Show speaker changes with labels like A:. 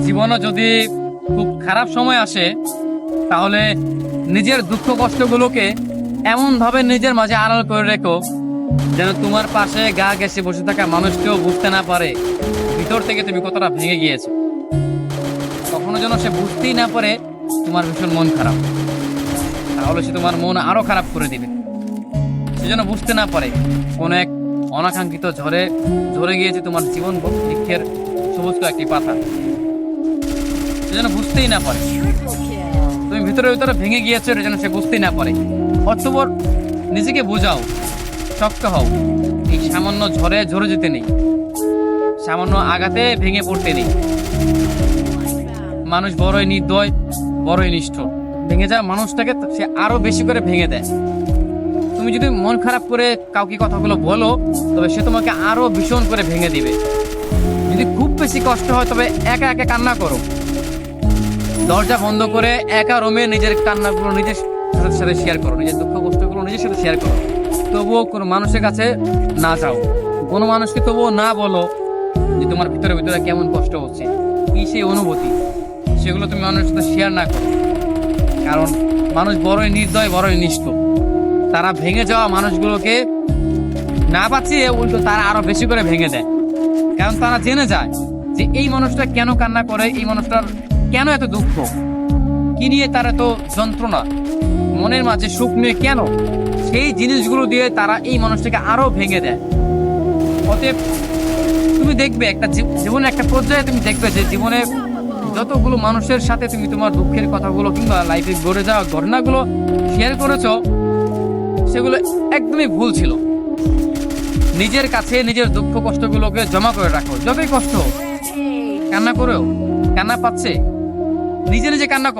A: জীবনে যদি খুব খারাপ সময় আসে তাহলে নিজের দুঃখ কষ্টগুলোকে এমন ভাবে নিজের মাঝে আড়াল করে রেখো যেন তোমার পাশে গা ঘেঁষে বসে থাকা মানুষকেও বুঝতে না পারে ভিতর থেকে তুমি কতটা ভেঙে গিয়েছো। কখনো যেন সে বুঝতেই না পারে তোমার ভীষণ মন খারাপ, তাহলে সে তোমার মন আরো খারাপ করে দিবে। সে যেন বুঝতে না পারে কোন এক অনাকাঙ্ক্ষিত ঝড়ে ঝরে গিয়েছে তোমার জীবন বৃক্ষের সবুজ একটি পাতা। সে যেন বুঝতেই না পারে তুমি ভিতরে ভিতরে ভেঙে গিয়েছো, এটা যেন সে বুঝতেই না পারে। অতঃপর নিজেকে বোঝাও, শক্ত হও। এই সামান্য ঝড়ে ঝরে যেতে নেই, সামান্য আঘাতে ভেঙে পড়তে নেই। মানুষ বড়ই নির্দয়, বড়ই নিষ্ঠুর। ভেঙে যাওয়া মানুষটাকে সে আরো বেশি করে ভেঙে দেয়। তুমি যদি মন খারাপ করে কাউকে কথাগুলো বলো তবে সে তোমাকে আরো ভীষণ করে ভেঙে দিবে। যদি খুব বেশি কষ্ট হয় তবে একা একা কান্না করো, দরজা বন্ধ করে একা রুমে নিজের কান্নাগুলো নিজের সাথে শেয়ার করো, নিজের দুঃখ কষ্টগুলো নিজের সাথে শেয়ার করো। তবুও কোনো মানুষের কাছে না যাও, কোনো মানুষকে তবুও না বলো যে তোমার ভিতরে ভিতরে কেমন কষ্ট হচ্ছে, কি সেই অনুভূতি, সেগুলো তুমি মানুষের সাথে শেয়ার না করো। কারণ মানুষ বড়ই নির্দয়, বড়ই নিষ্ঠুর। তারা ভেঙে যাওয়া মানুষগুলোকে না বাঁচিয়ে উল্টো তারা আরো বেশি করে ভেঙে দেয়। কারণ তারা জেনে যায় যে এই মানুষটা কেন কান্না করে, এই মানুষটার কেন এত দুঃখ, কি নিয়ে তার এত যন্ত্রণা, মনের মাঝে সুখ নিয়ে কেন, সেই জিনিসগুলো দিয়ে তারা এই মানুষটাকে আরো ভেঙে দেয়। অতএব তুমি দেখবে একটা জীবনে একটা পর্যায়ে তুমি দেখবে যে জীবনে যতগুলো মানুষের সাথে তুমি তোমার দুঃখের কথাগুলো কিংবা লাইফে ঘটে যাওয়া ঘটনাগুলো শেয়ার করেছো সেগুলো একদমই ভুল ছিল। নিজের কাছে নিজের দুঃখ কষ্টগুলোকে জমা করে রাখো। যতই কষ্ট হোক, কান্না করেও কান্না পাচ্ছে নিজে নিজে কান্না করো।